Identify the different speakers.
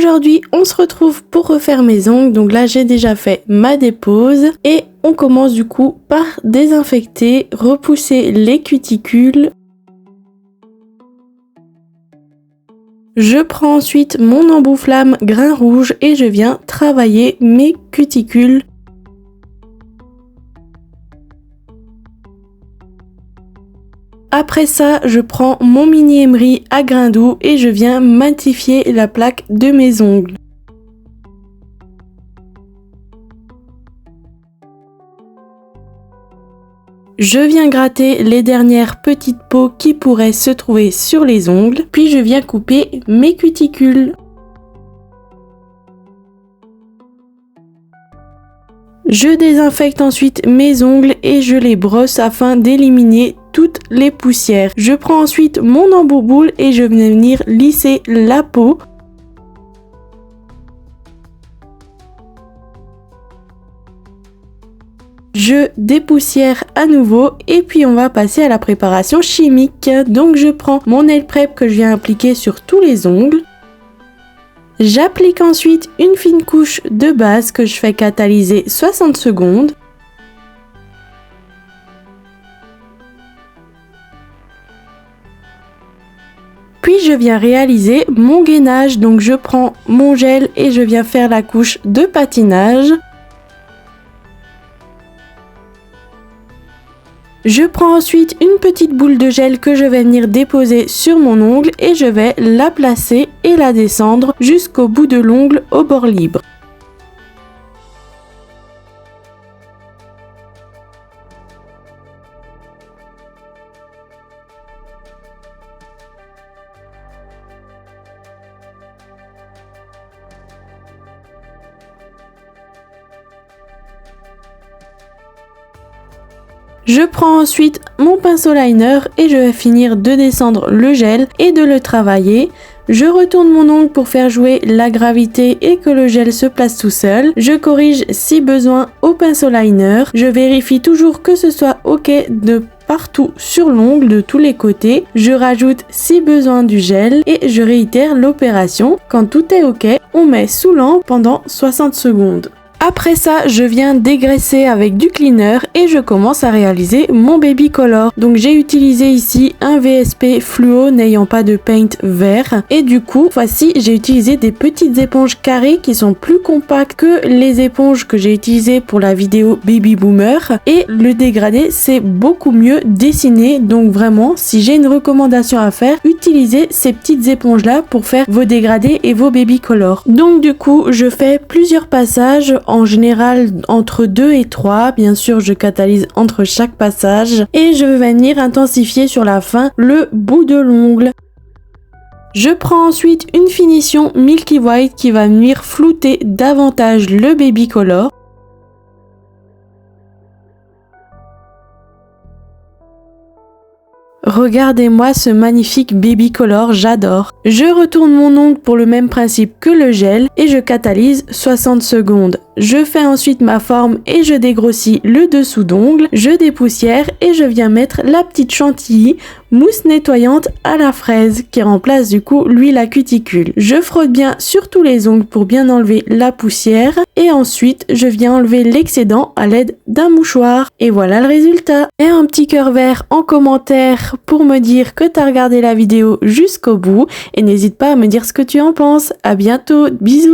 Speaker 1: Aujourd'hui, on se retrouve pour refaire mes ongles. Donc là, j'ai déjà fait ma dépose et on commence du coup par désinfecter, repousser les cuticules. Je prends ensuite mon embout flamme grain rouge et je viens travailler mes cuticules. Après ça, je prends mon mini emery à grain doux et je viens matifier la plaque de mes ongles. Je viens gratter les dernières petites peaux qui pourraient se trouver sur les ongles, puis je viens couper mes cuticules. Je désinfecte ensuite mes ongles et je les brosse afin d'éliminer toutes les poussières. Je prends ensuite mon embout boule et je viens venir lisser la peau. Je dépoussière à nouveau et puis on va passer à la préparation chimique. Donc je prends mon nail prep que je viens appliquer sur tous les ongles. J'applique ensuite une fine couche de base que je fais catalyser 60 secondes. Puis je viens réaliser mon gainage, donc je prends mon gel et je viens faire la couche de patinage. Je prends ensuite une petite boule de gel que je vais venir déposer sur mon ongle et je vais la placer et la descendre jusqu'au bout de l'ongle au bord libre. Je prends ensuite mon pinceau liner et je vais finir de descendre le gel et de le travailler. Je retourne mon ongle pour faire jouer la gravité et que le gel se place tout seul. Je corrige si besoin au pinceau liner. Je vérifie toujours que ce soit ok de partout sur l'ongle de tous les côtés. Je rajoute si besoin du gel et je réitère l'opération. Quand tout est ok, on met sous lampe pendant 60 secondes. Après ça, je viens dégraisser avec du cleaner et je commence à réaliser mon baby color. Donc j'ai utilisé ici un VSP fluo n'ayant pas de paint vert. Et du coup, voici, j'ai utilisé des petites éponges carrées qui sont plus compactes que les éponges que j'ai utilisées pour la vidéo Baby Boomer. Et le dégradé, c'est beaucoup mieux dessiné. Donc vraiment, si j'ai une recommandation à faire, utilisez ces petites éponges là pour faire vos dégradés et vos baby color. Donc du coup, je fais plusieurs passages. En général entre 2 et 3, bien sûr je catalyse entre chaque passage et je vais venir intensifier sur la fin le bout de l'ongle. Je prends ensuite une finition Milky White qui va venir flouter davantage le baby color. Regardez-moi ce magnifique baby color, j'adore. Je retourne mon ongle pour le même principe que le gel et je catalyse 60 secondes. Je fais ensuite ma forme et je dégrossis le dessous d'ongle, je dépoussière et je viens mettre la petite chantilly mousse nettoyante à la fraise qui remplace du coup l'huile à cuticule. Je frotte bien sur tous les ongles pour bien enlever la poussière et ensuite je viens enlever l'excédent à l'aide d'un mouchoir. Et voilà le résultat. Et un petit cœur vert en commentaire pour me dire que t'as regardé la vidéo jusqu'au bout et n'hésite pas à me dire ce que tu en penses. À bientôt, bisous.